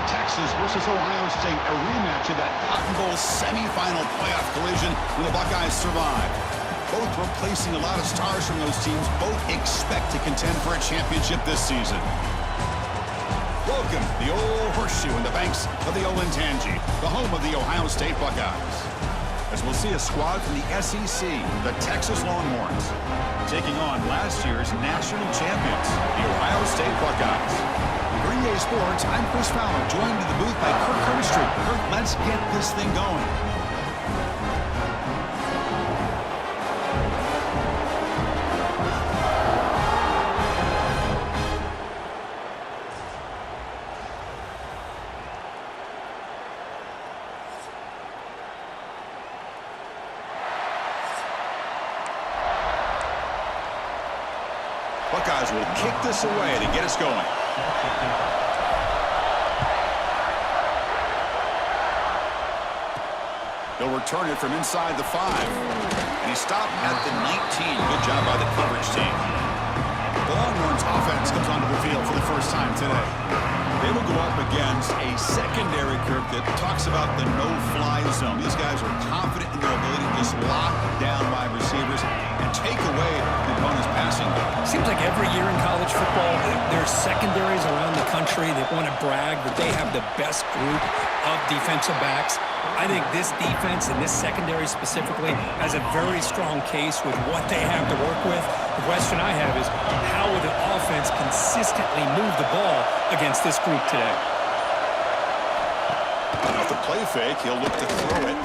Texas versus Ohio State, a rematch of that Cotton Bowl semifinal playoff collision when the Buckeyes survived. Both replacing a lot of stars from those teams. Both expect to contend for a championship this season. Welcome, the old horseshoe in the banks of the Olentangy, the home of the Ohio State Buckeyes. As we'll see a squad from the SEC, the Texas Longhorns, taking on last year's national champions, the Ohio State Buckeyes. For EA Sports, I'm Chris Fowler, joined in the booth by Kirk Hermstreet. Kirk, let's get this thing going. Buckeyes will kick this away to get us going. They'll return it from inside the 5. And he stopped at the 19. Good job by the coverage team. The Longhorns offense comes onto the field for the first time today. They will go up against a secondary, Kirk, that talks about the no-fly zone. These guys are confident in their ability to just lock down wide receivers and take away the opponent's passing. Seems like every year in college football, there's secondaries around the country that want to brag that they have the best group of defensive backs. I think this defense and this secondary specifically has a very strong case with what they have to work with. The question I have is, how will the offense consistently move the ball against this group today? Off the play fake, he'll look to throw it.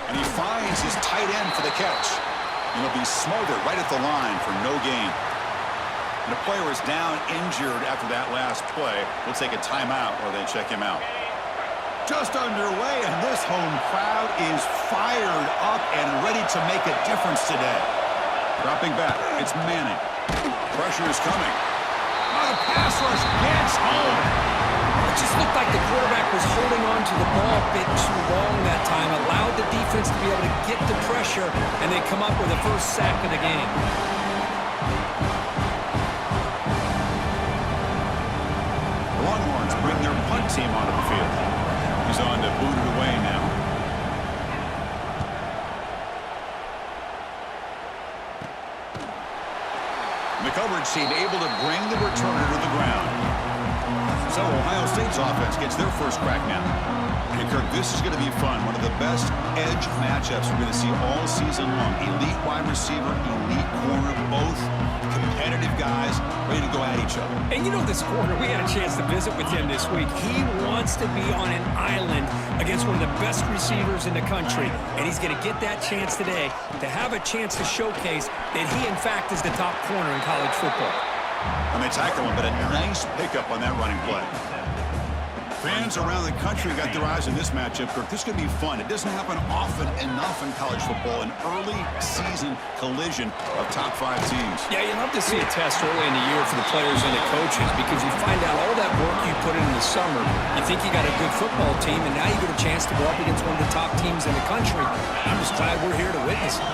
And he finds his tight end for the catch. And he'll be smothered right at the line for no gain. And the player is down injured after that last play. We'll take a timeout while they check him out. Just underway, and this home crowd is fired up and ready to make a difference today. Dropping back, it's Manning. Pressure is coming. Oh, the pass rush gets home. It just looked like the quarterback was holding on to the ball a bit too long that time, allowed the defense to be able to get the pressure, and they come up with the first sack of the game. The Longhorns bring their punt team onto the field. He's on to boot it away now. The coverage team able to bring the returner to the ground. So Ohio State's offense gets their first crack now. And Kirk, this is going to be fun. One of the best edge matchups we're going to see all season long. Elite wide receiver, elite corner, both competitive guys ready to go at each other. And you know this corner, we had a chance to visit with him this week. He wants to be on an island against one of the best receivers in the country. And he's going to get that chance today to have a chance to showcase that he, in fact, is the top corner in college football. And they tackle him, but a nice pickup on that running play. Fans around the country got their eyes on this matchup, Kirk. This is going to be fun. It doesn't happen often enough in college football, an early season collision of top 5 teams. Yeah, you love to see a test early in the year for the players and the coaches because you find out all that work you put in the summer. You think you got a good football team, and now you get a chance to go up against one of the top teams in the country. I'm just glad we're here to witness it.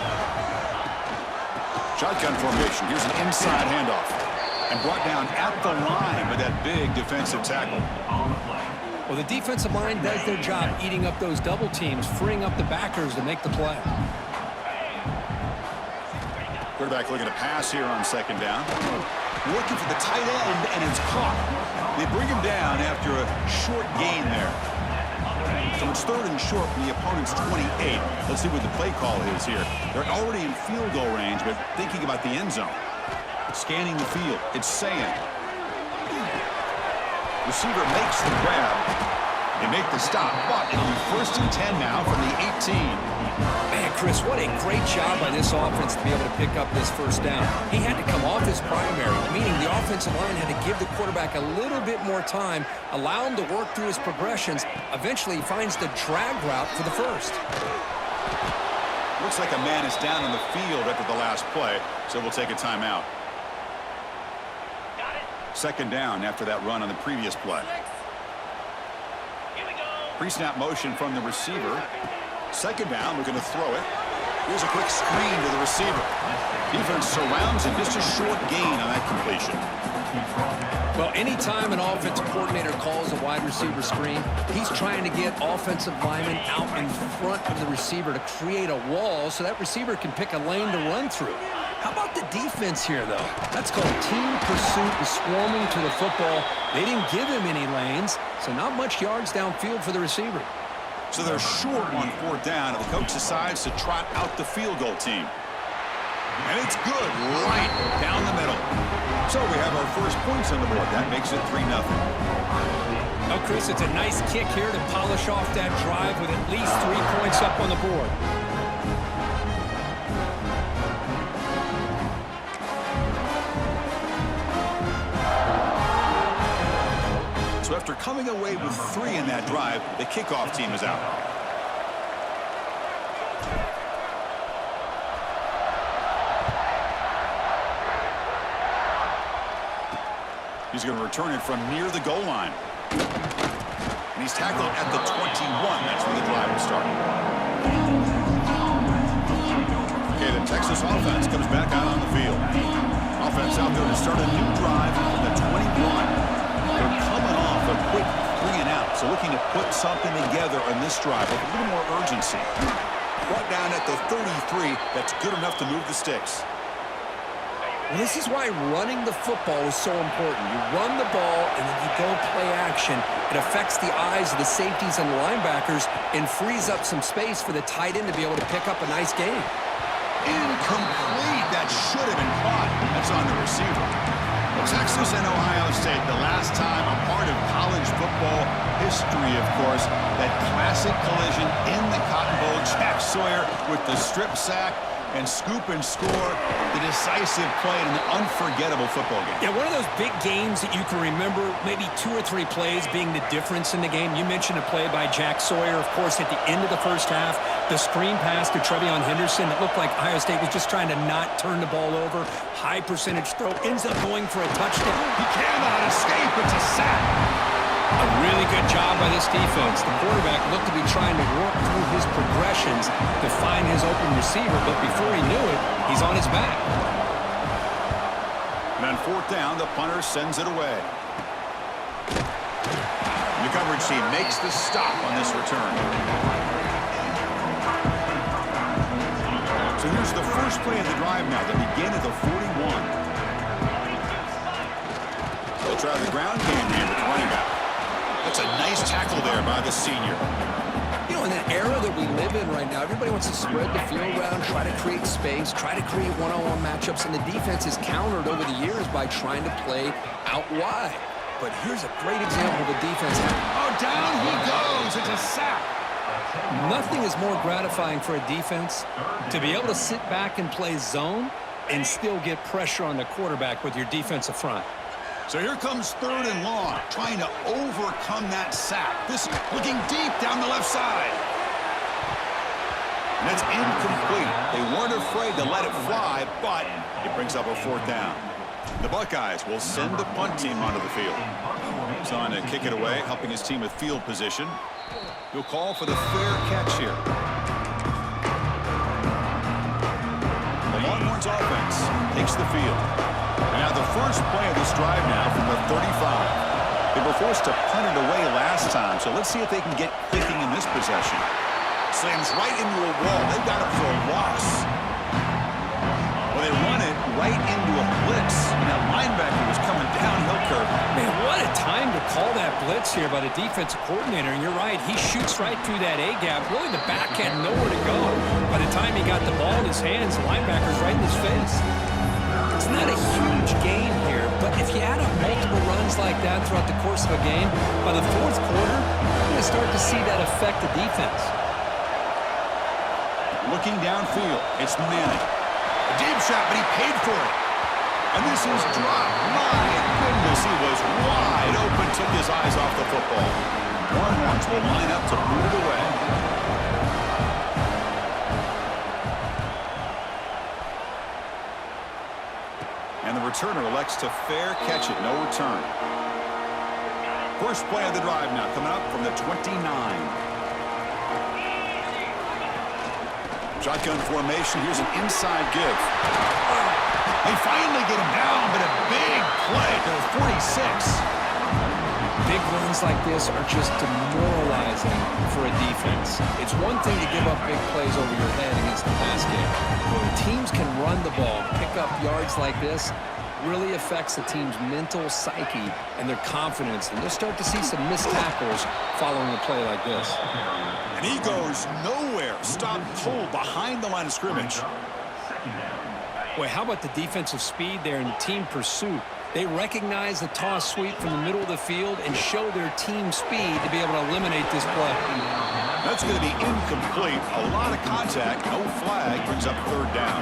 Shotgun formation. Here's an inside handoff. And brought down at the line with that big defensive tackle. Well, the defensive line does their job eating up those double teams, freeing up the backers to make the play. Quarterback looking to pass here on second down. Looking for the tight end, and it's caught. They bring him down after a short gain there. So it's 3rd and short from the opponent's 28. Let's see what the play call is here. They're already in field goal range, but thinking about the end zone. Scanning the field. It's saying. Receiver makes the grab. They make the stop, but it'll be 1st and 10 now from the 18. Man, Chris, what a great job by this offense to be able to pick up this first down. He had to come off his primary, meaning the offensive line had to give the quarterback a little bit more time, allow him to work through his progressions. Eventually, he finds the drag route for the first. Looks like a man is down on the field after the last play, so we'll take a timeout. Second down after that run on the previous play. Pre-snap motion from the receiver. Second down, looking to throw it. Here's a quick screen to the receiver. Defense surrounds him. Just a short gain on that completion. Well, anytime an offensive coordinator calls a wide receiver screen, he's trying to get offensive linemen out in front of the receiver to create a wall so that receiver can pick a lane to run through. How about the defense here, though? That's called team pursuit and swarming to the football. They didn't give him any lanes, so not much yards downfield for the receiver. So they're short on 4th down, and the coach decides to trot out the field goal team. And it's good, right down the middle. So we have our first points on the board. That makes it 3-0. Now, Chris, it's a nice kick here to polish off that drive with at least 3 points up on the board. So after coming away with 3 in that drive, the kickoff team is out. He's going to return it from near the goal line. And he's tackled at the 21. That's where the drive will start. Okay, the Texas offense comes back out on the field. Offense out there to start a new drive from the 21. They're coming off a quick 3 and out, so looking to put something together on this drive with a little more urgency. Brought down at the 33. That's good enough to move the sticks. Well, this is why running the football is so important. You run the ball, and then you go play action. It affects the eyes of the safeties and the linebackers and frees up some space for the tight end to be able to pick up a nice game. Incomplete. That should have been caught. That's on the receiver. Well, Texas and Ohio State, the last time a part of college football history, of course, that classic collision in the Cotton Bowl. Jack Sawyer with the strip sack and scoop and score, the decisive play in an unforgettable football game. Yeah, one of those big games that you can remember, maybe 2 or 3 plays being the difference in the game. You mentioned a play by Jack Sawyer, of course, at the end of the first half. The screen pass to Trevion Henderson. It looked like Ohio State was just trying to not turn the ball over. High percentage throw, ends up going for a touchdown. He cannot escape. It's a sack. A really good job by this defense. The quarterback looked to be trying to work through his progressions to find his open receiver, but before he knew it, he's on his back. And on 4th down, the punter sends it away. The coverage team makes the stop on this return. So here's the first play of the drive now, the begin of the 41. They'll try the ground game here with the running back. That's a nice tackle there by the senior. You know, in that era that we live in right now, everybody wants to spread the field around, try to create space, try to create one-on-one matchups, and the defense is countered over the years by trying to play out wide. But here's a great example of the defense. Oh, down he goes. It's a sack. Nothing is more gratifying for a defense to be able to sit back and play zone and still get pressure on the quarterback with your defensive front. So here comes 3rd and long, trying to overcome that sack. This looking deep down the left side. And it's incomplete. They weren't afraid to let it fly, but it brings up a 4th down. The Buckeyes will send the punt team onto the field. He's on to kick it away, helping his team with field position. He'll call for the fair catch here. The Longhorns offense takes the field. Now the first play of this drive now from the 35. They were forced to punt it away last time, so let's see if they can get clicking in this possession. Slams right into a wall. They got it for a loss. Well, they run it right into a blitz. And that linebacker was coming downhill curve. Man, what a time to call that blitz here by the defensive coordinator. And you're right, he shoots right through that A-gap. Really, the back had nowhere to go. By the time he got the ball in his hands, the linebacker's right in his face. It's not a huge gain here, but if you add up multiple runs like that throughout the course of a game, by the 4th quarter, you're going to start to see that affect the defense. Looking downfield, it's Manning. A deep shot, but he paid for it. And this is dropped. My goodness, he was wide open, took his eyes off the football. Longhorns will line up to move it away. And the returner elects to fair catch it, no return. First play of the drive now, coming up from the 29. Shotgun formation, here's an inside give. They finally get him down, but a big play to the 46. Big runs like this are just demoralizing for a defense. It's one thing to give up big plays over your head against the pass game. But when teams can run the ball, pick up yards like this, really affects the team's mental psyche and their confidence. And you'll start to see some missed tackles following a play like this. And he goes nowhere. Stopped cold behind the line of scrimmage. Boy, how about the defensive speed there in team pursuit? They recognize the toss sweep from the middle of the field and show their team speed to be able to eliminate this play. That's going to be incomplete. A lot of contact. No flag. Brings up third down.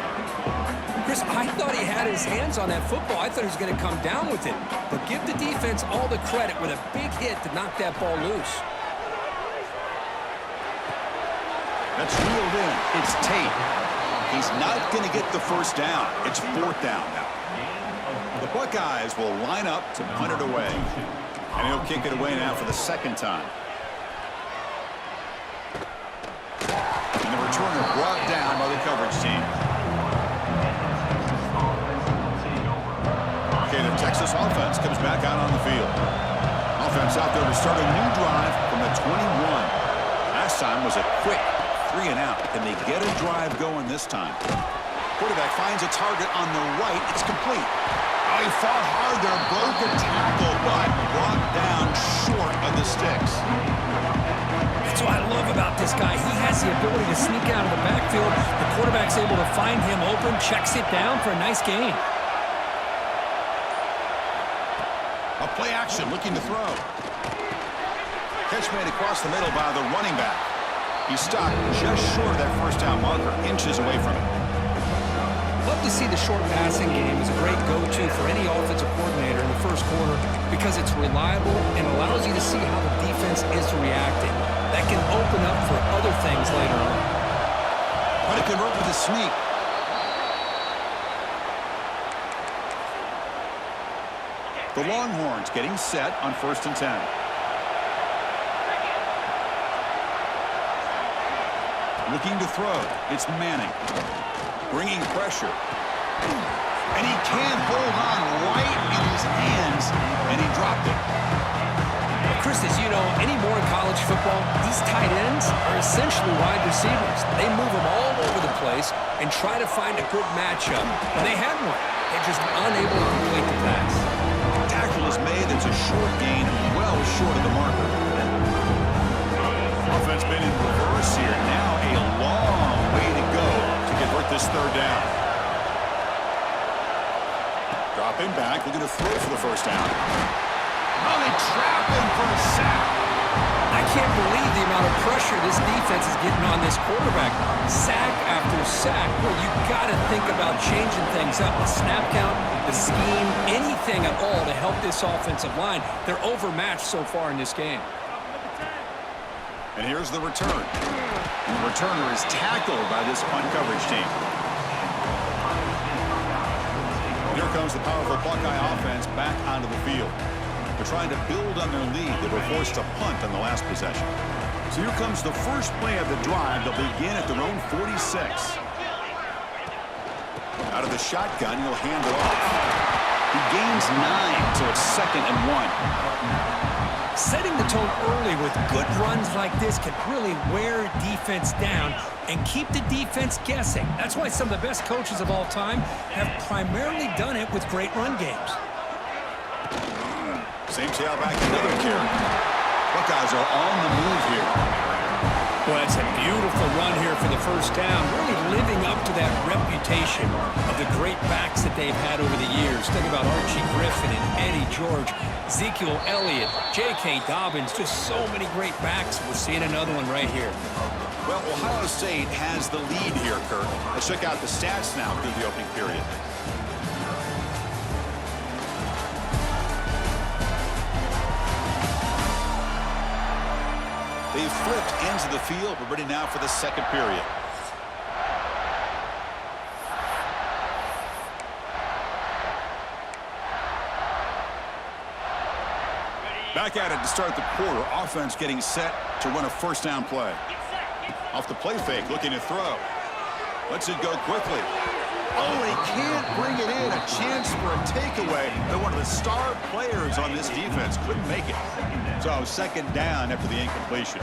Chris, I thought he had his hands on that football. I thought he was going to come down with it. But give the defense all the credit with a big hit to knock that ball loose. That's reeled in. It's Tate. He's not going to get the first down. It's fourth down now. The Buckeyes will line up to punt it away. And he'll kick it away now for the second time. And the returner brought down by the coverage team. Okay, the Texas offense comes back out on the field. Offense out there to start a new drive from the 21. Last time was a quick 3 and out. Can they get a drive going this time? Quarterback finds a target on the right. It's complete. Oh, he fought hard there, broke a tackle, but brought down short of the sticks. That's what I love about this guy. He has the ability to sneak out of the backfield. The quarterback's able to find him open, checks it down for a nice gain. A play action, looking to throw. Catch made across the middle by the running back. He stopped just short of that first down marker, inches away from it. Love to see the short passing game as a great go-to for any offensive coordinator in the first quarter because it's reliable and allows you to see how the defense is reacting. That can open up for other things later on. Try to convert with a sneak. The Longhorns getting set on 1st and 10. Looking to throw. It's Manning. Bringing pressure. And he can't hold on right in his hands, and he dropped it. Well, Chris, as you know, anymore in college football, these tight ends are essentially wide receivers. They move them all over the place and try to find a good matchup. When they had one, they're just unable to complete the pass. Tackle is made. It's a short gain, well short of the marker. Offense been in reverse here. Now a long way to go to convert this third down. Dropping back, looking to throw for the first down. Oh, they trap him for a sack. I can't believe the amount of pressure this defense is getting on this quarterback. Sack after sack. Well, you got to think about changing things up. The snap count, the scheme, anything at all to help this offensive line. They're overmatched so far in this game. And here's the return. And the returner is tackled by this punt coverage team. Here comes the powerful Buckeye offense back onto the field. They're trying to build on their lead. They were forced to punt on the last possession. So here comes the first play of the drive. They'll begin at their own 46. Out of the shotgun, he'll hand it off. He gains 9, so it's 2nd and 1. Setting the tone early with good runs like this can really wear defense down and keep the defense guessing. That's why some of the best coaches of all time have primarily done it with great run games. Same tailback, another carry. Buckeyes are on the move here. Well, that's a beautiful run here for the first down, really living up to that reputation of the great backs that they've had over the years. Think about Archie Griffin and Eddie George, Ezekiel Elliott, J.K. Dobbins, just so many great backs. We're seeing another one right here. Well, Ohio State has the lead here, Kirk. Let's check out the stats now through the opening period. They've flipped ends of the field. We're ready now for the second period. Back at it to start the quarter. Offense getting set to run a first down play. Off the play fake, looking to throw. Lets it go quickly. Oh, he can't bring it in. A chance for a takeaway. But one of the star players on this defense couldn't make it. So second down after the incompletion.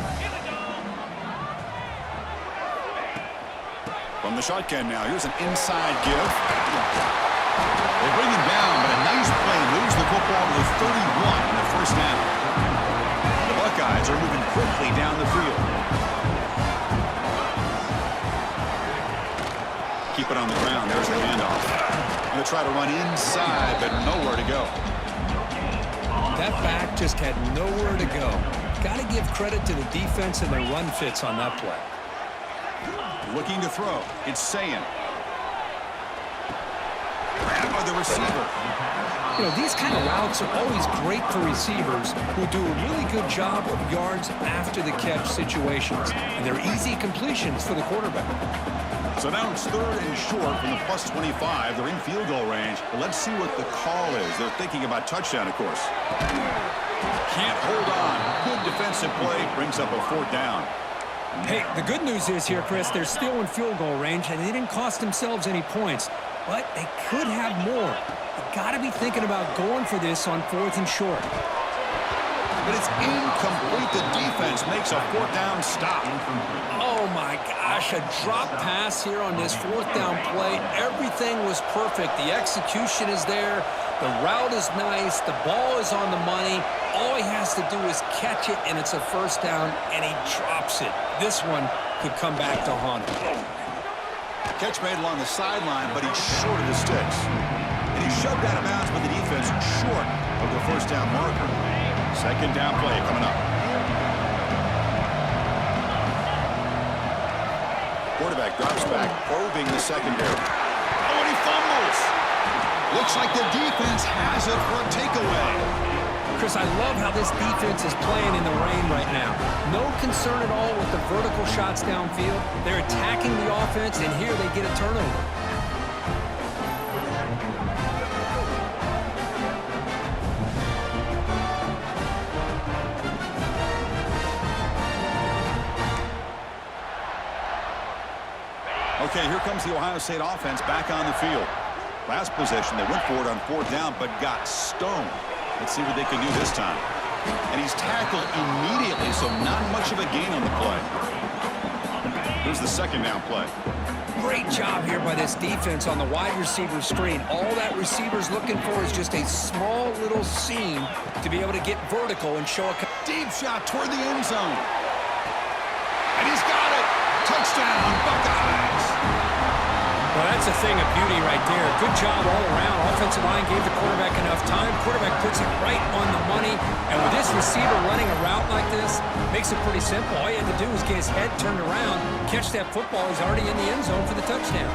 From the shotgun now, here's an inside give. They bring him down, but a nice play moves the football to the 31 in the first down. The Buckeyes are moving quickly down the field. Keep it on the ground. There's the handoff. Going to try to run inside, but nowhere to go. That back just had nowhere to go. Got to give credit to the defense and their run fits on that play. Looking to throw. It's Sayin. Grab by the receiver. You know, these kind of routes are always great for receivers who do a really good job of yards after the catch situations. And they're easy completions for the quarterback. So now it's third and short from the plus 25. They're in field goal range. But let's see what the call is. They're thinking about touchdown, of course. Can't hold on. Good defensive play. Brings up a fourth down. Hey, the good news is here, Chris, they're still in field goal range, and they didn't cost themselves any points. But they could have more. They've got to be thinking about going for this on fourth and short. But it's incomplete. The defense makes a fourth down stop. Oh, my gosh, a drop pass here on this fourth down play. Everything was perfect. The execution is there. The route is nice. The ball is on the money. All he has to do is catch it, and it's a first down, and he drops it. This one could come back to haunt him. Catch made along the sideline, but he's short of the sticks. And he's shoved out of bounds by the defense short of the first down marker. Second down play coming up. Quarterback drops back, probing the secondary. Oh, and he fumbles. Looks like the defense has it for a takeaway. Chris, I love how this defense is playing in the rain right now. No concern at all with the vertical shots downfield. They're attacking the offense, and here they get a turnover. Okay, here comes the Ohio State offense back on the field. Last possession, they went for it on fourth down, but got stoned. Let's see what they can do this time. And he's tackled immediately, so not much of a gain on the play. Here's the second down play. Great job here by this defense on the wide receiver screen. All that receiver's looking for is just a small little seam to be able to get vertical and show a deep shot toward the end zone. And he's got it. Touchdown, Buckeyes. Well, that's a thing of beauty right there. Good job all around. Offensive line gave the quarterback enough time. Quarterback puts it right on the money. And with this receiver running a route like this, makes it pretty simple. All you had to do was get his head turned around, catch that football. He's already in the end zone for the touchdown.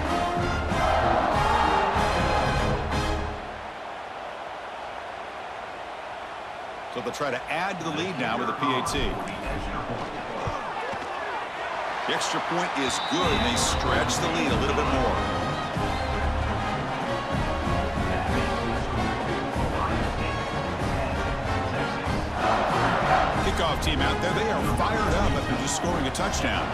So they'll try to add to the lead now with a PAT. The extra point is good, and they stretch the lead a little bit more. Kickoff team out there. They are fired up after just scoring a touchdown.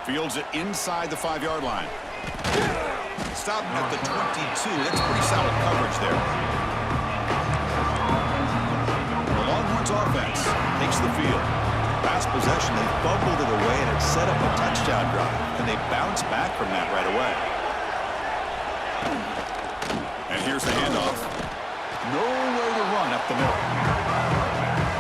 Fields it inside the 5-yard line. Stopped at the 22. That's pretty solid coverage there. Longhorns offense takes the field. Last possession, they fumbled it away, and it set up a touchdown drive. And they bounce back from that right away. And here's the handoff. Nowhere to run up the middle.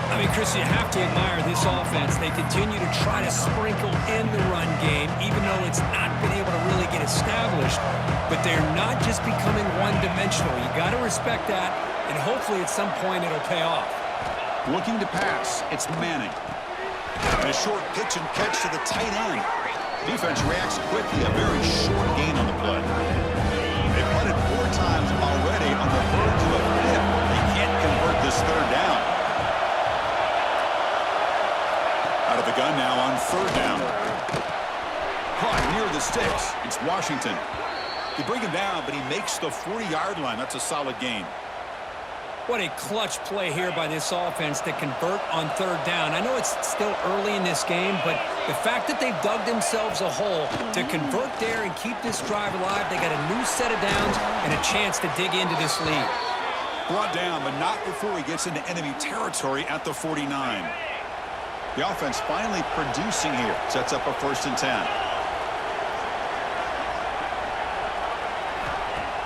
I mean, Chris, you have to admire this offense. They continue to try to sprinkle in the run game, even though it's not been able to really get established. But they're not just becoming one-dimensional. You got to respect that, and hopefully at some point it'll pay off. Looking to pass, it's Manning. And a short pitch and catch to the tight end. Defense reacts quickly, a very short gain on the play. They've punted 4 times already on the verge of a fifth. They can't convert this third down. Out of the gun now on third down. Caught near the sticks. It's Washington. They bring him down, but he makes the 40-yard line. That's a solid gain. What a clutch play here by this offense to convert on third down. I know it's still early in this game, but the fact that they've dug themselves a hole to convert there and keep this drive alive, they got a new set of downs and a chance to dig into this lead. Brought down, but not before he gets into enemy territory at the 49. The offense finally producing here. Sets up a 1st and 10.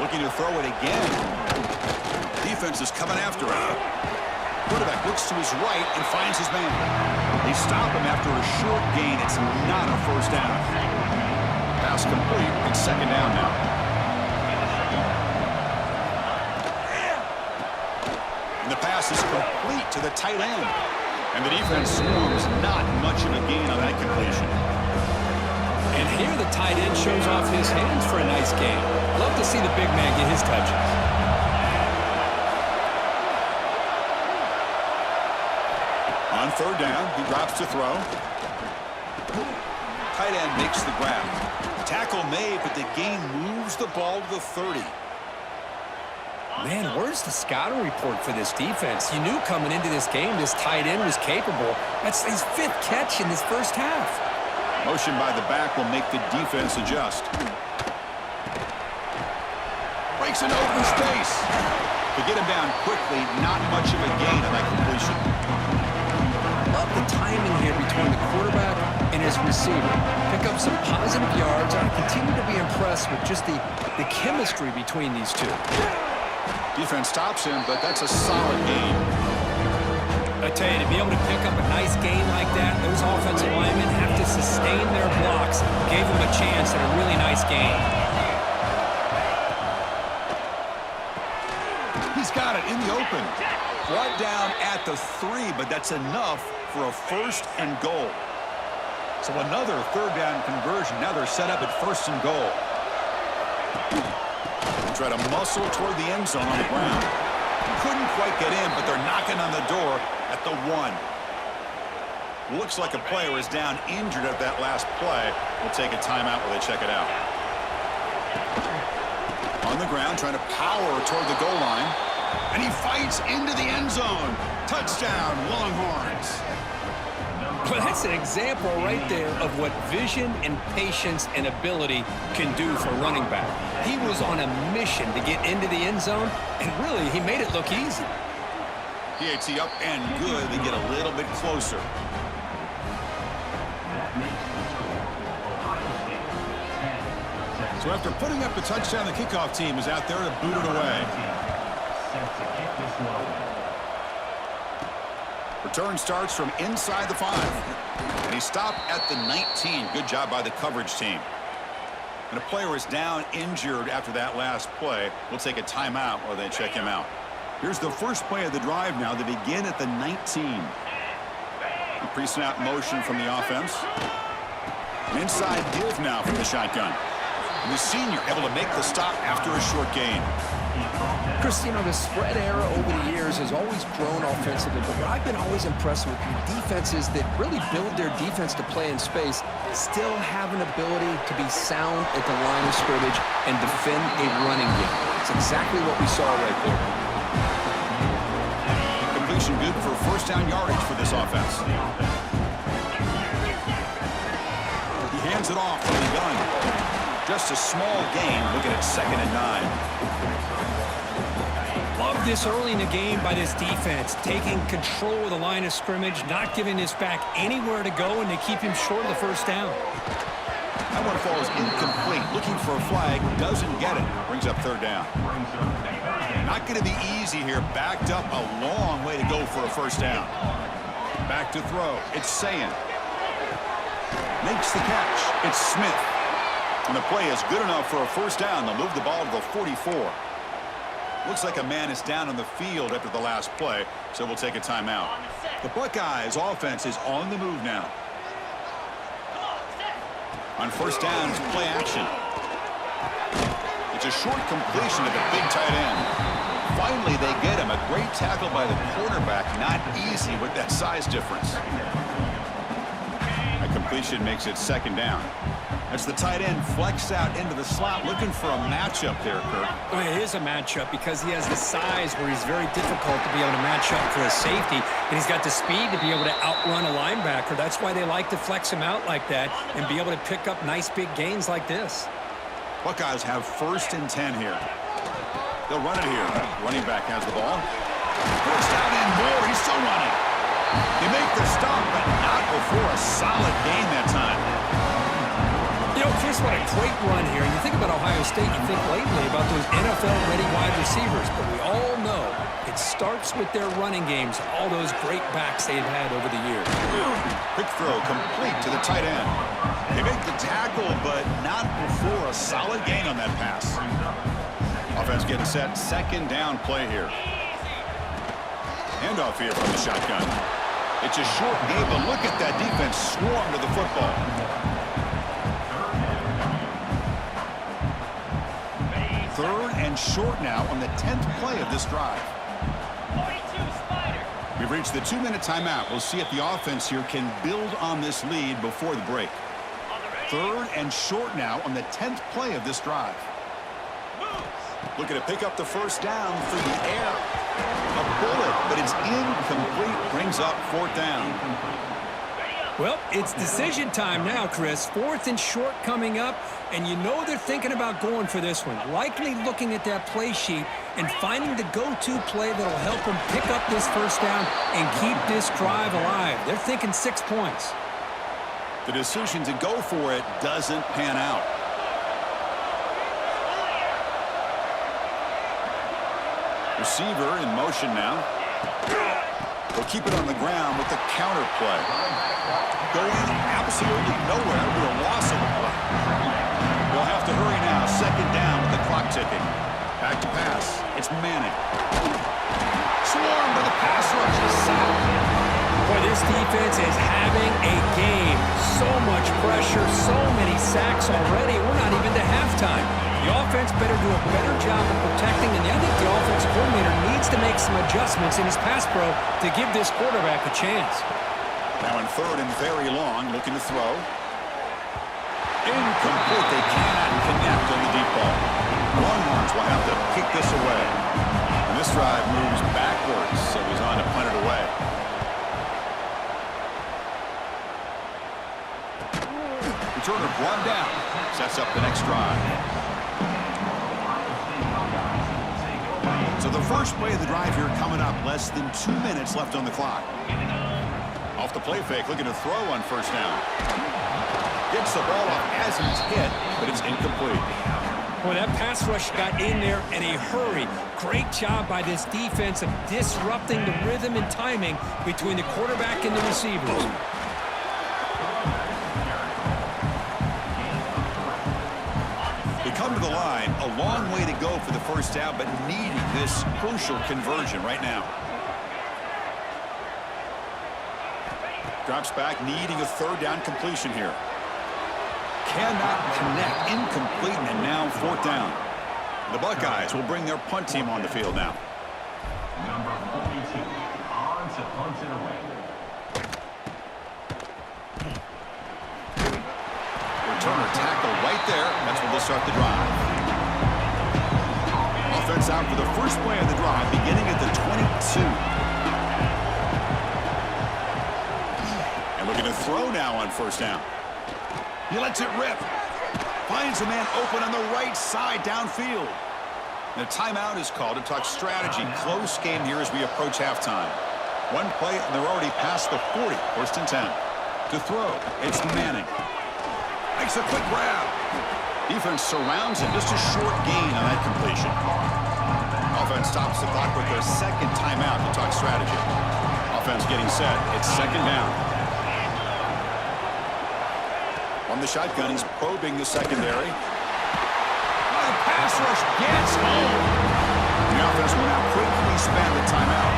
Looking to throw it again. Defense is coming after him. Quarterback looks to his right and finds his man. They stop him after a short gain. It's not a 1st down. Pass complete. It's 2nd down now. And the pass is complete to the tight end. And the defense swarms. Not much of a gain on that completion. And here the tight end shows off his hands for a nice game. Love to see the big man get his touches. On 3rd down, he drops to throw. Tight end makes the grab. Tackle made, but the gain moves the ball to the 30. Man, where's the scouting report for this defense? You knew coming into this game this tight end was capable. That's his 5th catch in this first half. Motion by the back will make the defense adjust. Breaks an open space. To get him down quickly, not much of a gain on that completion. Love the timing here between the quarterback and his receiver. Pick up some positive yards. I continue to be impressed with just the chemistry between these two. Defense stops him, but that's a solid gain. I tell you, to be able to pick up a nice gain like that, those offensive linemen have to sustain their blocks. Gave them a chance at a really nice gain. He's got it in the open. Brought down at the 3, but that's enough for a 1st and goal. So another 3rd down conversion. Now they're set up at 1st and goal. Try to muscle toward the end zone on the ground. Couldn't quite get in, but they're knocking on the door at the 1. Looks like a player is down injured at that last play. We'll take a timeout while they check it out. On the ground, trying to power toward the goal line. And he fights into the end zone. Touchdown, Longhorns. Well, that's an example right there of what vision and patience and ability can do for running back. He was on a mission to get into the end zone, and really, he made it look easy. PAT up and good. They get a little bit closer. So after putting up the touchdown, the kickoff team is out there to boot it away. Return starts from inside the 5. And he stopped at the 19. Good job by the coverage team. And a player is down injured after that last play. We'll take a timeout while they check him out. Here's the first play of the drive now. They begin at the 19. The pre-snap motion from the offense. An inside give now from the shotgun. And the senior able to make the stop after a short gain. Chris, you know, the spread era over the years has always grown offensively, but what I've been always impressed with defenses that really build their defense to play in space still have an ability to be sound at the line of scrimmage and defend a running game. It's exactly what we saw right there. Completion good for 1st down yardage for this offense. He hands it off from the gun. Just a small gain, looking at 2nd and 9. Love this early in the game by this defense, taking control of the line of scrimmage, not giving this back anywhere to go, and to keep him short of the 1st down. That one falls incomplete. Looking for a flag, doesn't get it. Brings up 3rd down. Not going to be easy here. Backed up a long way to go for a 1st down. Back to throw. It's Sayin. Makes the catch. It's Smith. And the play is good enough for a 1st down. They'll move the ball to the 44. Looks like a man is down on the field after the last play, so we'll take a timeout. The Buckeyes offense is on the move now. On 1st down, it's play action. It's a short completion to the big tight end. Finally, they get him. A great tackle by the quarterback. Not easy with that size difference. A completion makes it second down. As the tight end flex out into the slot, looking for a matchup there, Kirk. Well, it is a matchup because he has the size where he's very difficult to be able to match up for a safety, and he's got the speed to be able to outrun a linebacker. That's why they like to flex him out like that and be able to pick up nice big gains like this. Buckeyes have 1st and 10 here. They'll run it here. Running back has the ball. First down and more. He's still running. They make the stop, but not before a solid gain that time. You know, Chris, what a great run here. And you think about Ohio State, you think lately about those NFL-ready wide receivers. But we all know it starts with their running games, all those great backs they've had over the years. Quick throw complete to the tight end. They make the tackle, but not before a solid gain on that pass. Offense getting set. 2nd down play here. Handoff here from the shotgun. It's a short game, but look at that defense swarm to the football. 3rd and short now on the 10th play of this drive. We've reached the 2-minute timeout. We'll see if the offense here can build on this lead before the break. 3rd and short now on the 10th play of this drive. Looking to pick up the first down through the air. A bullet, but it's incomplete. Brings up 4th down. Well, it's decision time now, Chris. 4th and short coming up, and you know they're thinking about going for this one. Likely looking at that play sheet and finding the go-to play that'll help them pick up this first down and keep this drive alive. They're thinking 6 points. The decision to go for it doesn't pan out. Receiver in motion now. They'll keep it on the ground with the counter play. Going absolutely nowhere with a loss of the play. They'll have to hurry now. 2nd down with the clock ticking. Back to pass. It's Manning. Swarm to the pass rush. Boy, this defense is having a game. So much pressure, so many sacks already. We're not even to halftime. The offense better do a better job of protecting, and I think the offensive coordinator needs to make some adjustments in his pass pro to give this quarterback a chance. Now in 3rd and very long, looking to throw. Incomplete. They cannot connect on the deep ball. Longhorns will have to kick this away. And this drive moves backwards, so he's on to punt it away. Returner brought down. Sets up the next drive. So the first play of the drive here coming up. Less than 2 minutes left on the clock. Off the play fake, looking to throw on first down. Gets the ball off as he's hit, but it's incomplete. Well, that pass rush got in there in a hurry. Great job by this defense of disrupting the rhythm and timing between the quarterback and the receivers. Come to the line, a long way to go for the first down, but needing this crucial conversion right now. Drops back, needing a 3rd down completion here. Cannot connect, incomplete, and now 4th down. The Buckeyes will bring their punt team on the field now. Number 42, on to punt it away. Returner tackle right there. That's when they'll start the drive. Offense out for the first play of the drive, beginning at the 22. And looking to throw now on first down. He lets it rip. Finds a man open on the right side downfield. And a timeout is called to talk strategy. Close game here as we approach halftime. One play, and they're already past the 40. 1st and 10. To throw, it's Manning. Makes a quick grab. Defense surrounds him. Just a short gain on that completion. Offense stops the clock with their 2nd timeout to talk strategy. Offense getting set. It's 2nd down. On the shotgun, he's probing the secondary. Oh, the pass rush gets home. The offense will now quickly spend the timeout.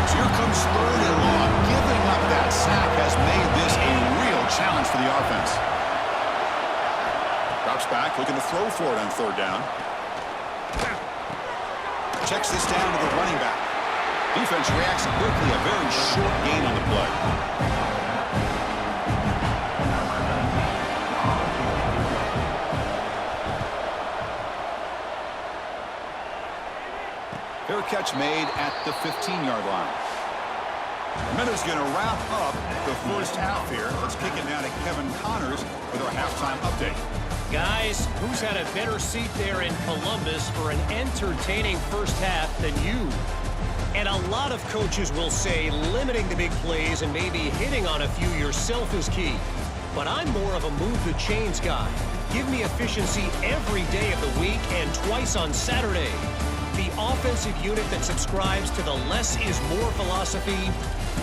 So here comes 3rd and long. Giving up that sack has made this a real challenge for the offense. Drops back, looking to throw for it on 3rd down. Checks this down to the running back. Defense reacts quickly, a very short gain on the play. Fair catch made at the 15-yard line. The minute's going to wrap up the first half here. Let's kick it now to Kevin Connors with our halftime update. Guys, who's had a better seat there in Columbus for an entertaining first half than you? And a lot of coaches will say limiting the big plays and maybe hitting on a few yourself is key. But I'm more of a move the chains guy. Give me efficiency every day of the week and twice on Saturday. The offensive unit that subscribes to the less is more philosophy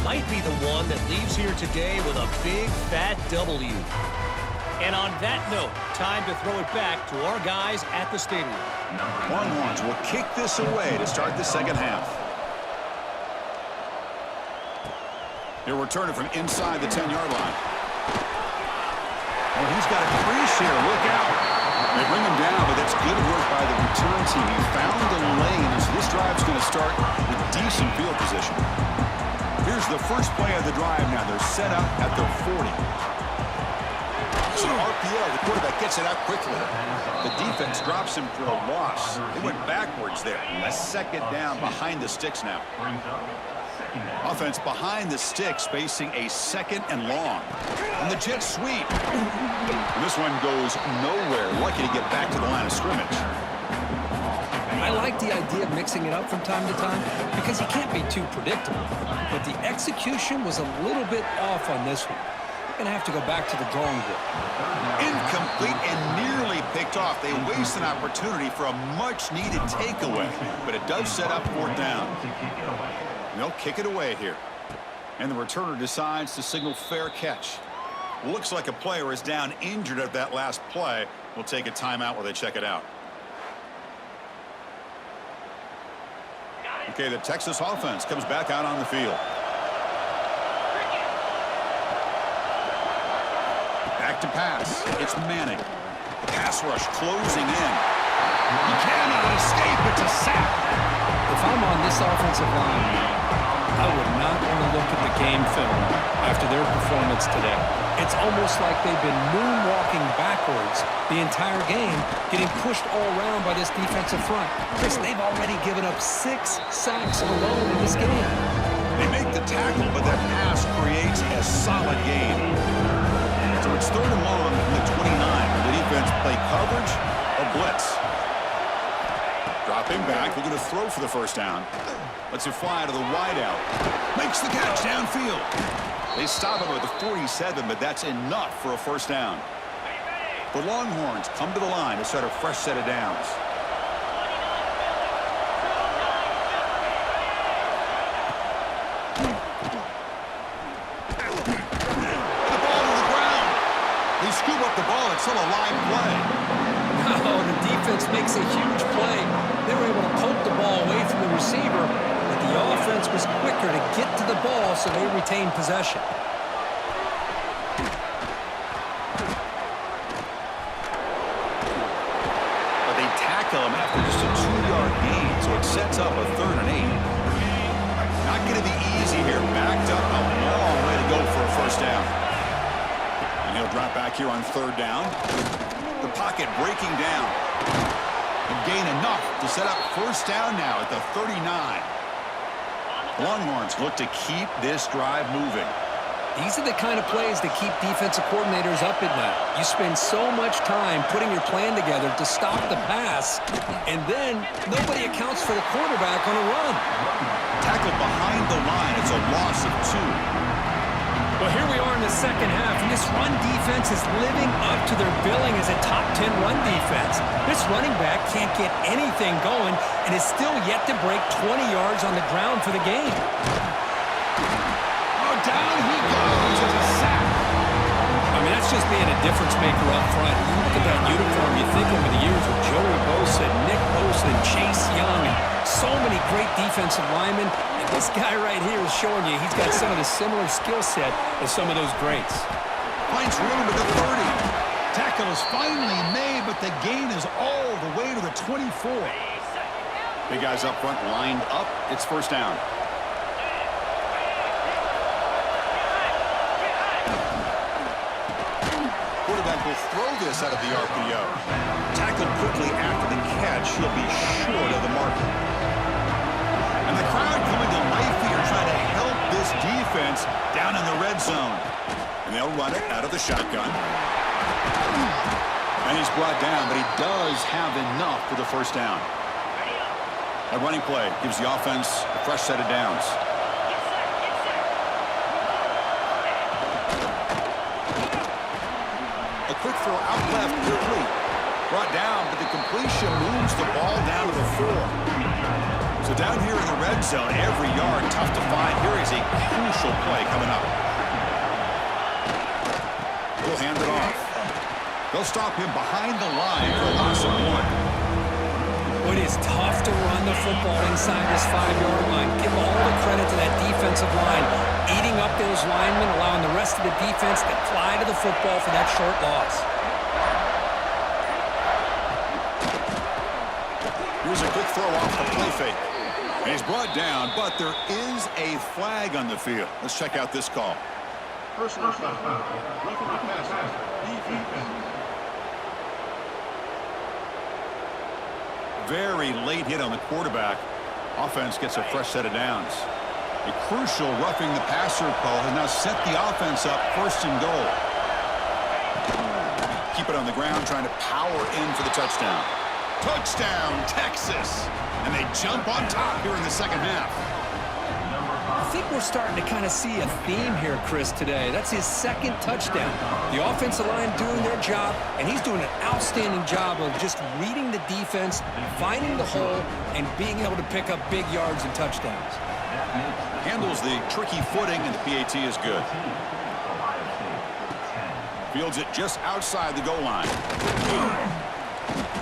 might be the one that leaves here today with a big fat W. And on that note, time to throw it back to our guys at the stadium. Longhorns will kick this away to start the second half. He'll return it from inside the 10-yard line. Oh, he's got a crease here. Look out. They bring him down, but that's good work by the return team. He found the lane, and so this drive's going to start with decent field position. Here's the first play of the drive now. They're set up at their 40. So RPO, the quarterback gets it out quickly. The defense drops him for a loss. They went backwards there. A second down behind the sticks now. Offense behind the sticks facing a second and long. And the jet sweep. And this one goes nowhere. Lucky to get back to the line of scrimmage. I like the idea of mixing it up from time to time because you can't be too predictable. But the execution was a little bit off on this one. Going to have to go back to the drawing board. Incomplete and nearly picked off. They waste an opportunity for a much-needed takeaway. But it does set up fourth down. They'll kick it away here. And the returner decides to signal fair catch. Looks like a player is down injured at that last play. We'll take a timeout while they check it out. Okay, the Texas offense comes back out on the field. Back to pass. It's Manning. Pass rush closing in. He cannot escape. It's a sack. If I'm on this offensive line, I would not want to look at the game film after their performance today. It's almost like they've been moonwalking backwards the entire game, getting pushed all around by this defensive front. Chris, they've already given up 6 sacks alone in this game. They make the tackle, but that pass creates a solid gain. So it's third and long from the 29. The defense play coverage or blitz. Dropping back, looking to throw for the first down. Lets it fly to the wideout. Makes the catch downfield. They stop him at the 47, but that's enough for a first down. The Longhorns come to the line to start a fresh set of downs. Scoop up the ball. It's still a live play. Oh, the defense makes a huge play. They were able to poke the ball away from the receiver, but the offense was quicker to get to the ball, so they retained possession. But they tackle him after just a 2-yard gain, so it sets up a 3rd and 8. Not going to be easy here. Backed up a long way to go for a first down. And he'll drop back here on 3rd down. The pocket breaking down. And gain enough to set up first down now at the 39. The Longhorns look to keep this drive moving. These are the kind of plays that keep defensive coordinators up at night. You spend so much time putting your plan together to stop the pass, and then nobody accounts for the quarterback on a run. Tackled behind the line. It's a loss of 2. Well, here we are in the second half, and this run defense is living up to their billing as a top 10 run defense. This running back can't get anything going and is still yet to break 20 yards on the ground for the game. Oh, down he goes. It's a sack. I mean, that's just being a difference maker up front. You look at that uniform, you think over the years with Joey Bosa, Nick Bosa, and Chase Young, and so many great defensive linemen. And this guy right here is showing you he's got some of the similar skill set as some of those greats. Finds room to the 30. Tackle is finally made, but the gain is all the way to the 24. Big guys up front lined up. It's first down. Quarterback will throw this out of the RPO. Tackled quickly after the catch. He'll be short of the mark. red zone. And they'll run it out of the shotgun. And he's brought down, but he does have enough for the first down. A running play gives the offense a fresh set of downs. A quick throw out left, complete. Brought down, but the completion moves the ball down to the 4. So down here in the red zone, every yard tough to find. Here is a crucial play coming up. He'll hand it off. They'll stop him behind the line for a loss of 1. It is tough to run the football inside this 5-yard line. Give all the credit to that defensive line, eating up those linemen, allowing the rest of the defense to fly to the football for that short loss. Here's a quick throw off the play fake. And he's brought down, but there is a flag on the field. Let's check out this call. Personal foul. Roughing the passer. Defense. Very late hit on the quarterback. Offense gets a fresh set of downs. A crucial roughing the passer call has now set the offense up 1st and goal. Keep it on the ground, trying to power in for the touchdown. Touchdown, Texas! And they jump on top here in the second half. I think we're starting to kind of see a theme here, Chris, today. That's his 2nd touchdown. The offensive line doing their job, and he's doing an outstanding job of just reading the defense, finding the hole, and being able to pick up big yards and touchdowns. Handles the tricky footing, and the PAT is good. Fields it just outside the goal line.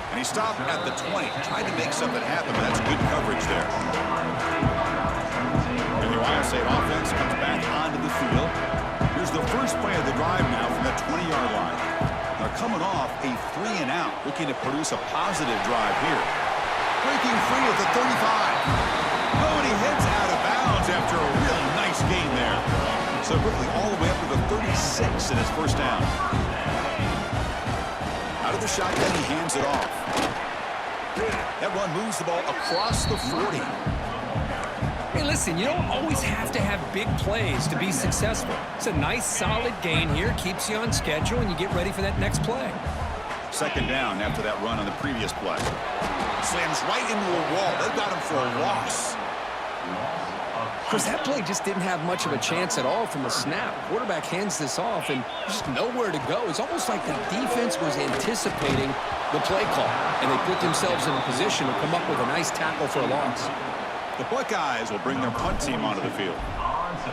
And he stopped at the 20, trying to make something happen, but that's good coverage there. And the Ohio State offense comes back onto the field. Here's the first play of the drive now from that 20-yard line. They're coming off a 3-and-out, looking to produce a positive drive here. Breaking free at the 35. Oh, and he heads out of bounds after a really nice gain there. So quickly all the way up to the 36 in his first down. Out of the shotgun, he hands it off. That run moves the ball across the 40. Hey, listen, you don't always have to have big plays to be successful. It's a nice, solid gain here, keeps you on schedule, and you get ready for that next play. Second down after that run on the previous play. Slams right into a wall. They got him for a loss. Chris, that play just didn't have much of a chance at all from the snap. Quarterback hands this off and just nowhere to go. It's almost like the defense was anticipating the play call, and they put themselves in a position to come up with a nice tackle for a loss. The Buckeyes will bring their punt team onto the field.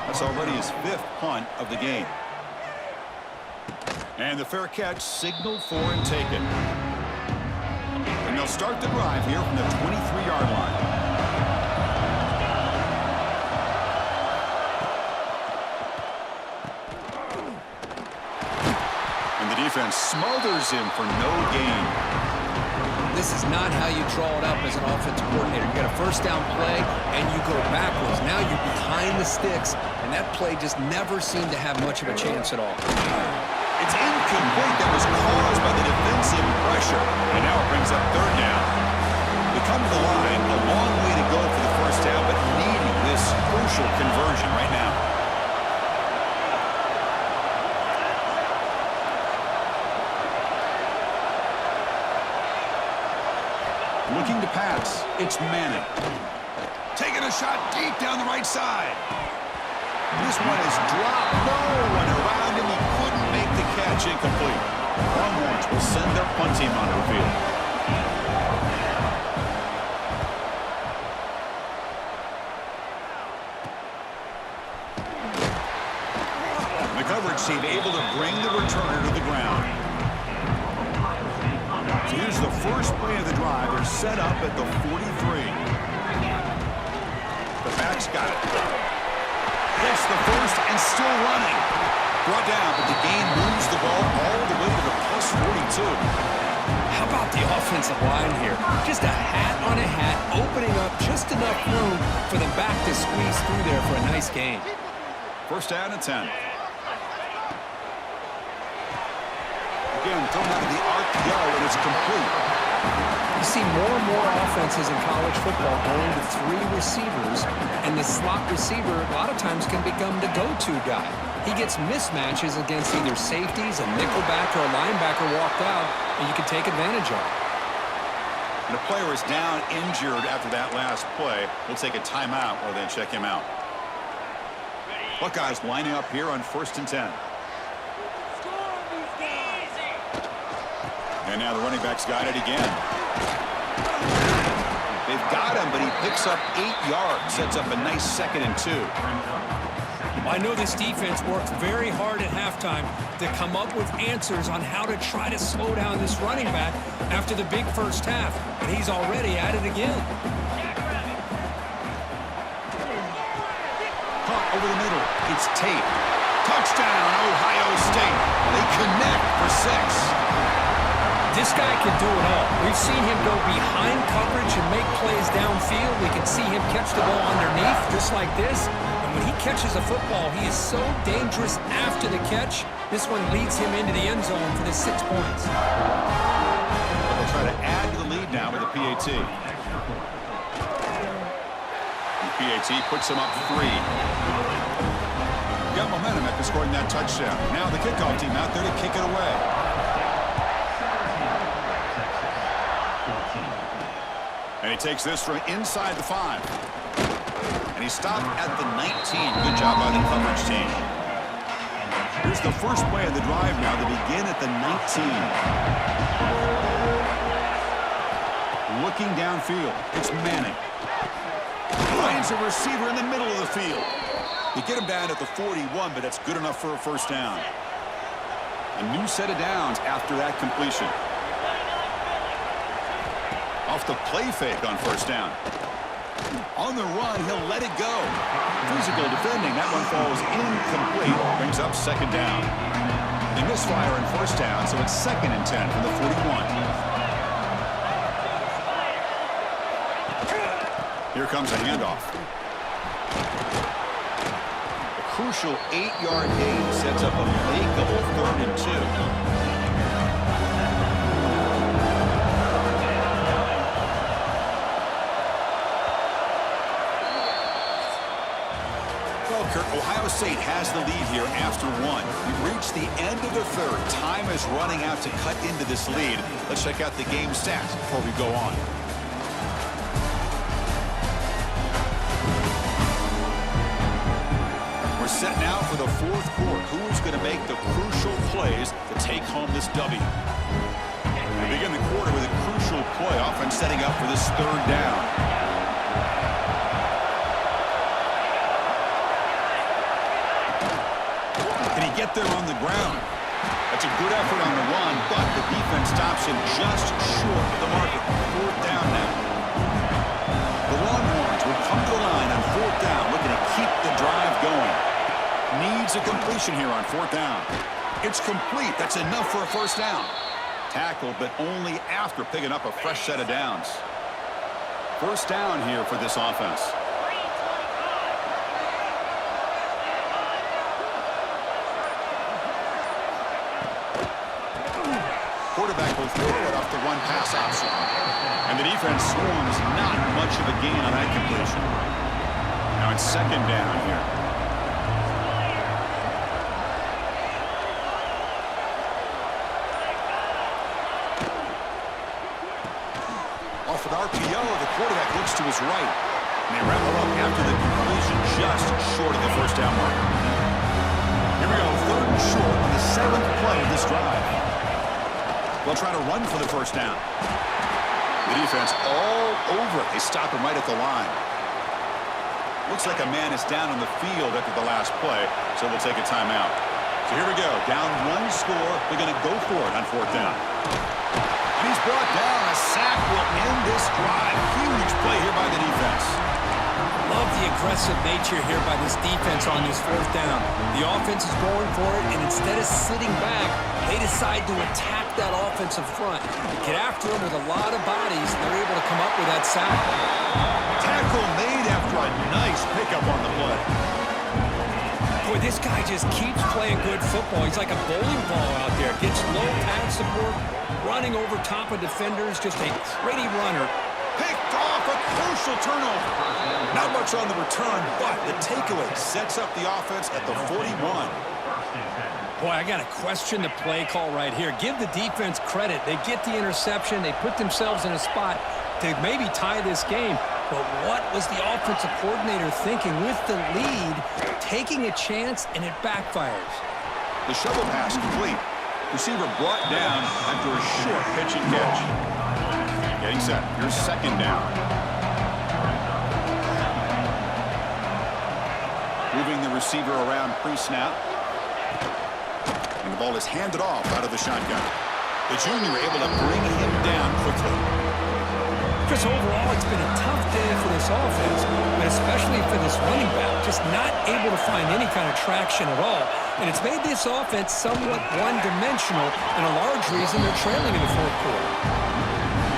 That's already his 5th punt of the game. And the fair catch signaled for and taken. And they'll start the drive here from the 23-yard line. And the defense smothers him for no gain. This is not how you draw it up as an offensive coordinator. You get a first down play, and you go backwards. Now you're behind the sticks, and that play just never seemed to have much of a chance at all. It's incomplete. That was caused by the defensive pressure. And now it brings up 3rd down. They come to the line, a long way to go for the first down, but needing this crucial conversion right now. Looking to pass. It's Manning. Taking a shot deep down the right side. This one is dropped. No one around him. He couldn't make the catch. Incomplete. Longhorns will send their punt team onto the field. The coverage team able to bring the returner to the ground. So here's the first play of the drive. They're set up at the 43. The back's got it. Gets the first and still running. Brought down, but the gain moves the ball all the way to the plus 42. How about the offensive line here? Just a hat on a hat, opening up just enough room for the back to squeeze through there for a nice gain. First down and 10. Again, thrown out of the RPO, and it's complete. You see more and more offenses in college football going to 3 receivers, and the slot receiver a lot of times can become the go-to guy. he gets mismatches against either safeties, a nickelback, or a linebacker walked out, and you can take advantage of it. And the player is down injured after that last play. We'll take a timeout or then check him out. Buckeyes lining up here on 1st and 10. And now the running back's got it again. They've got him, but he picks up 8 yards. Sets up a nice 2nd and 2. I know this defense worked very hard at halftime to come up with answers on how to try to slow down this running back after the big first half, and he's already at it again. Caught over the middle. It's Tate. Touchdown, Ohio State. They connect for 6. This guy can do it all. We've seen him go behind coverage and make plays downfield. We can see him catch the ball underneath just like this. And when he catches a football, he is so dangerous after the catch. This one leads him into the end zone for the 6 points. They'll try to add to the lead now with a PAT. The PAT puts him up 3. Got momentum after scoring that touchdown. Now the kickoff team out there to kick it away. And he takes this from inside the 5. And he stopped at the 19. Good job by the coverage team. Here's the first play of the drive now. They begin at the 19. Looking downfield. It's Manning. Finds a receiver in the middle of the field. They get him down at the 41, but that's good enough for a first down. A new set of downs after that completion. Off the play fake on first down. On the run, he'll let it go. Physical defending. That one falls incomplete. Brings up 2nd down. They misfire on first down, so it's 2nd and 10 from the 41. Here comes a handoff. A crucial 8-yard gain sets up a makeable 3rd and 2. Ohio State has the lead here after 1. We've reached the end of the 3rd. Time is running out to cut into this lead. Let's check out the game stats before we go on. We're set now for the 4th quarter. Who's going to make the crucial plays to take home this W? We begin the quarter with a crucial play, often setting up for this 3rd down. Get there on the ground. That's a good effort on the run, but the defense stops him just short of the marker. 4th down now. The Longhorns will come to the line on 4th down, looking to keep the drive going. Needs a completion here on 4th down. It's complete. That's enough for a first down. Tackled, but only after picking up a fresh set of downs. First down here for this offense. Quarterback will throw it off the one-pass option. And the defense swarms not much of a gain on that completion. Now it's 2nd down here. Off with RPO, the quarterback looks to his right. And they wrap it up after the completion just short of the first down mark. Here we go, 3rd and short on the 7th play of this drive. They'll try to run for the first down. The defense all over it. They stop him right at the line. Looks like a man is down on the field after the last play, so they'll take a timeout. So here we go. Down 1 score. They're going to go for it on 4th down. And he's brought down. A sack will end this drive. Huge play here by the defense. Love the aggressive nature here by this defense on this 4th down. The offense is going for it, and instead of sitting back, they decide to attack that offensive front. Get after him with a lot of bodies, and they're able to come up with that sack. Tackle made after a nice pickup on the play. Boy, this guy just keeps playing good football. He's like a bowling ball out there. Gets low pad support, running over top of defenders. Just a pretty runner. Picked off, a crucial turnover. Not much on the return, but the takeaway sets up the offense at the 41. Boy, I got to question the play call right here. Give the defense credit. They get the interception. They put themselves in a spot to maybe tie this game. But what was the offensive coordinator thinking with the lead, taking a chance, and it backfires? The shovel pass complete. Receiver brought down after a short pitch and catch. Getting set. Here's second down. Moving the receiver around pre-snap. And the ball is handed off out of the shotgun. The junior able to bring him down quickly. Chris, overall, it's been a tough day for this offense, but especially for this running back, just not able to find any kind of traction at all. And it's made this offense somewhat one-dimensional, and a large reason they're trailing in the fourth quarter.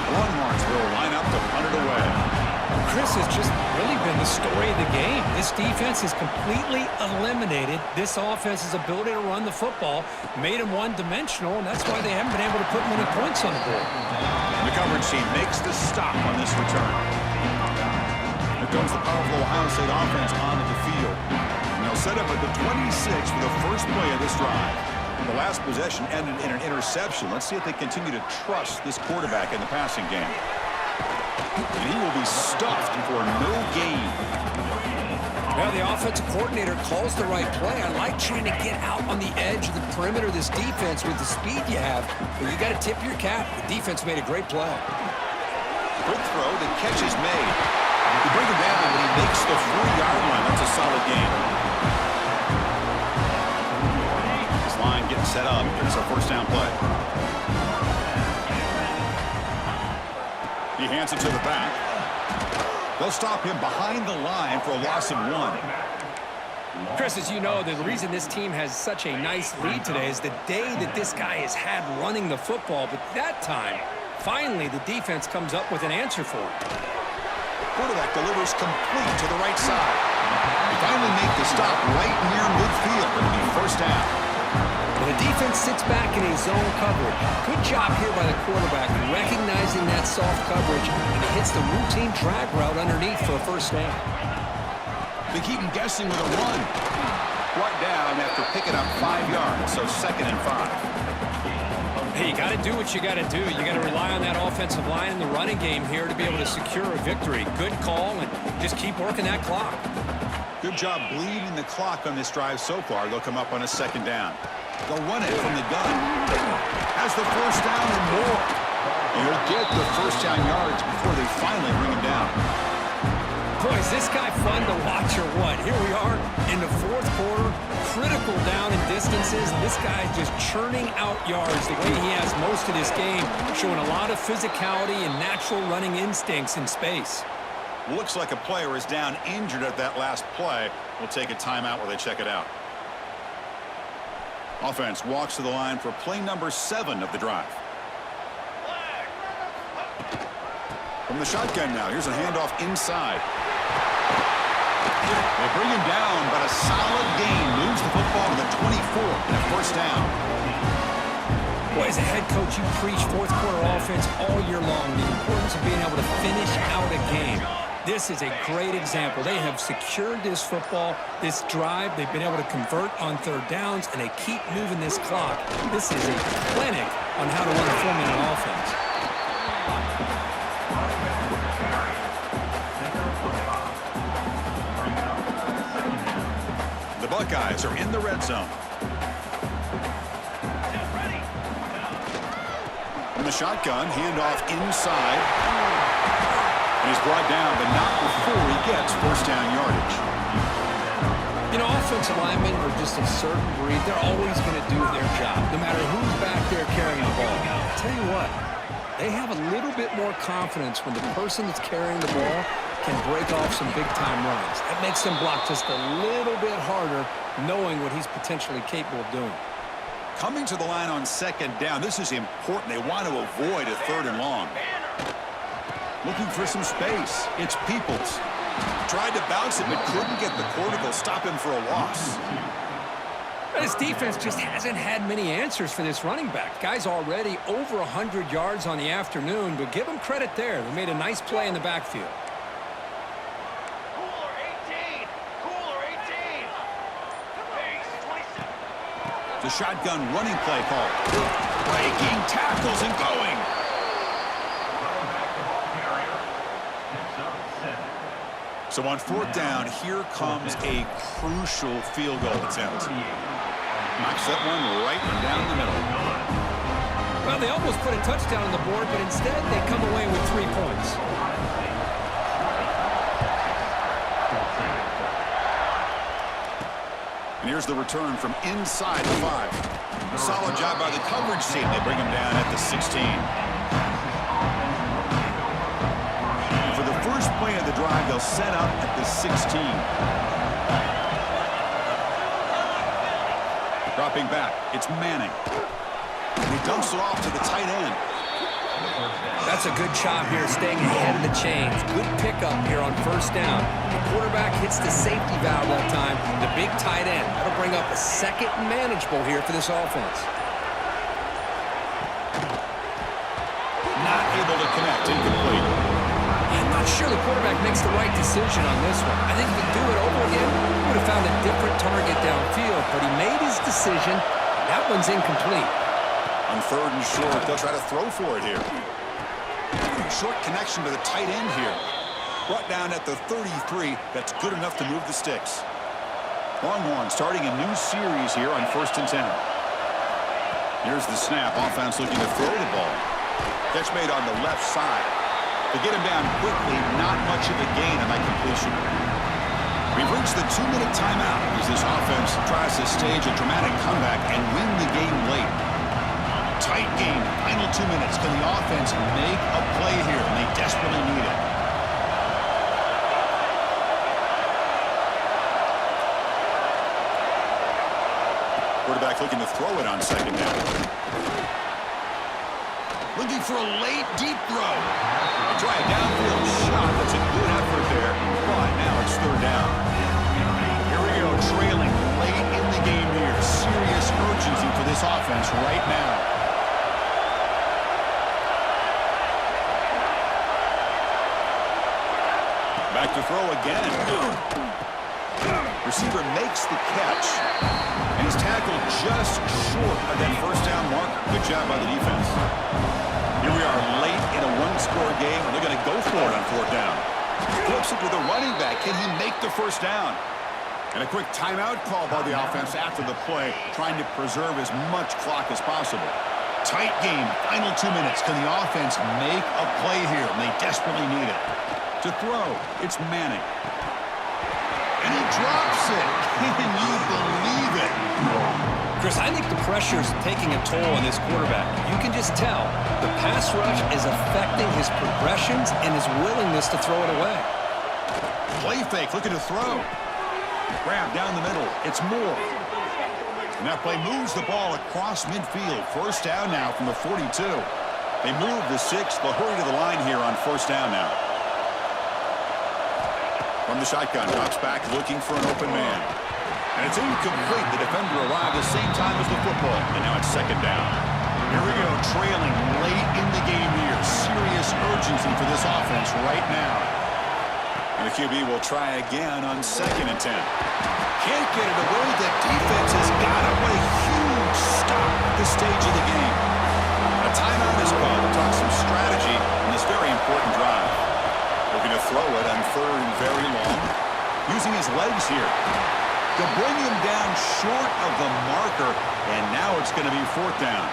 The Longhorns will line up to punt it away. Chris, has just really been the story of the game. This defense has completely eliminated this offense's ability to run the football, made them one-dimensional, and that's why they haven't been able to put many points on the board. The coverage team makes the stop on this return. Here comes the powerful Ohio State offense onto the field. And they'll set up at the 26 for the first play of this drive. The last possession ended in an interception. Let's see if they continue to trust this quarterback in the passing game. And he will be stuffed for no gain. Well, the offensive coordinator calls the right play. I like trying to get out on the edge of the perimeter of this defense with the speed you have. But you got to tip your cap. The defense made a great play. Quick throw. The catch is made. You bring him down, but he makes the 4-yard line. That's a solid game. This line getting set up. It's a first down play. He hands it to the back. They'll stop him behind the line for a loss of 1. Chris, as you know, the reason this team has such a nice lead today is the day that this guy has had running the football. But that time, finally, the defense comes up with an answer for him. Quarterback delivers complete to the right side. They finally make the stop right near midfield. It'll be first down. The defense sits back in a zone coverage. Good job here by the quarterback, recognizing that soft coverage, and he hits the routine drag route underneath for a first down. They keep him guessing with a run. Brought down after picking up 5 yards, so 2nd and 5. Hey, you got to do what you got to do. You got to rely on that offensive line in the running game here to be able to secure a victory. Good call, and just keep working that clock. Good job bleeding the clock on this drive so far. They'll come up on a 2nd down. They'll run it from the gun. Has the first down and more. He'll get the first down yards before they finally bring him down. Boy, is this guy fun to watch or what? Here we are in the fourth quarter, critical down in distances, and this guy is just churning out yards the way he has most of this game, showing a lot of physicality and natural running instincts in space. Looks like a player is down injured at that last play. We'll take a timeout while they check it out. Offense walks to the line for play number 7 of the drive. From the shotgun now, here's a handoff inside. They bring him down, but a solid gain moves the football to the 24 and a first down. Boy, as a head coach, you preach fourth quarter offense all year long. The importance of being able to finish out a game. This is a great example. They have secured this football, this drive. They've been able to convert on third downs, and they keep moving this clock. This is a clinic on how to run a 4-minute offense. The Buckeyes are in the red zone. From the shotgun, handoff inside. And he's brought down, but not before he gets first down yardage. You know, offensive linemen are just a certain breed. They're always going to do their job, no matter who's back there carrying the ball. I'll tell you what, they have a little bit more confidence when the person that's carrying the ball can break off some big-time runs. That makes them block just a little bit harder, knowing what he's potentially capable of doing. Coming to the line on 2nd down, this is important. They want to avoid a 3rd and long. Looking for some space. It's Peoples. Tried to bounce it, but couldn't get the cortical. Stop him for a loss. This defense just hasn't had many answers for this running back. Guy's already over 100 yards on the afternoon, but give him credit there. They made a nice play in the backfield. Cooler 18. Cooler 18. Pace 27. The shotgun running play call. Breaking tackles and going. So on fourth down, here comes a crucial field goal attempt. Knocks that one right down the middle. Well, they almost put a touchdown on the board, but instead they come away with 3 points. And here's the return from inside the 5. Solid job by the coverage team. They bring him down at the 16. For the first play of the drive, they'll set up at the 16. Dropping back, it's Manning. And he dumps it off to the tight end. That's a good job here, staying ahead of the chains. Good pickup here on first down. The quarterback hits the safety valve that time. The big tight end. That'll bring up a second manageable here for this offense. Not able to connect, incomplete. I'm not sure the quarterback makes the right decision on this one. I think if he'd do it over again, he would have found a different target downfield, but he made his decision. That one's incomplete. On third and short, they'll try to throw for it here. Short connection to the tight end here. Brought down at the 33. That's good enough to move the sticks. Longhorns starting a new series here on 1st and 10. Here's the snap. Offense looking to throw the ball. Catch made on the left side. To get him down quickly, not much of a gain on that completion. We've reached the 2-minute timeout as this offense tries to stage a dramatic comeback and win the game late. Tight game, final 2 minutes. Can the offense make a play here? And they desperately need it. Quarterback looking to throw it on second down. Looking for a late, deep throw. They try a downfield shot. That's a good effort there. But now it's third down. Here we go, trailing late in the game here. Serious urgency for this offense right now. Back to throw again. Receiver makes the catch. And he's tackled just short of that first down marker. Good job by the defense. Here we are late in a one-score game, and they're going to go for it on fourth down. Flips it to the running back. Can he make the first down? And a quick timeout call by the offense after the play, trying to preserve as much clock as possible. Tight game, final 2 minutes. Can the offense make a play here? And they desperately need it. To throw, it's Manning. And he drops it. Can you believe it? Chris, I think the pressure's taking a toll on this quarterback. You can just tell the pass rush is affecting his progressions and his willingness to throw it away. Play fake, looking to throw. Grab down the middle. It's Moore. And that play moves the ball across midfield. First down now from the 42. They move the 6. They'll hurry to the line here on first down now. From the shotgun, drops back, looking for an open man. And it's incomplete. The defender arrived the same time as the football. And now it's second down. Here we go, trailing late in the game here. Serious urgency for this offense right now. And the QB will try again on 2nd and 10. Can't get it away. The defense has got him. What a huge stop at this stage of the game. A timeout is called to talk some strategy in this very important drive. Looking to throw it on third and very long. Using his legs here. They'll bring him down short of the marker, and now it's going to be fourth down.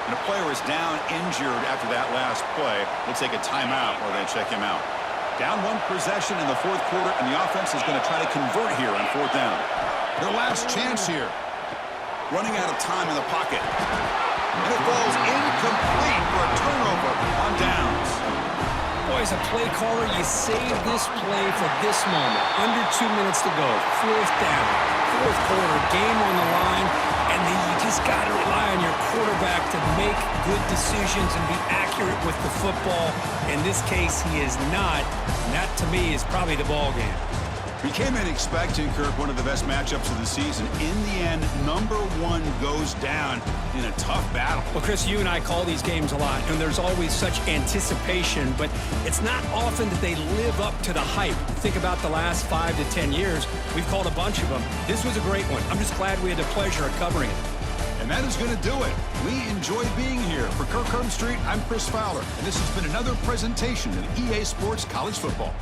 And a player is down injured after that last play. We'll take a timeout while they check him out. Down one possession in the fourth quarter, and the offense is going to try to convert here on fourth down. Their last chance here. Running out of time in the pocket. And it falls incomplete for a turnover on downs. Boy, as a play caller, you save this play for this moment. Under 2 minutes to go. Fourth down. Fourth quarter. Game on the line. And then you just got to rely on your quarterback to make good decisions and be accurate with the football. In this case, he is not. And that, to me, is probably the ball game. We came in expecting, Kirk, one of the best matchups of the season. In the end, number one goes down in a tough battle. Well, Chris, you and I call these games a lot, and there's always such anticipation, but it's not often that they live up to the hype. Think about the last 5 to 10 years. We've called a bunch of them. This was a great one. I'm just glad we had the pleasure of covering it. And that is going to do it. We enjoyed being here. For Kirk Street, I'm Chris Fowler, and this has been another presentation of EA Sports College Football.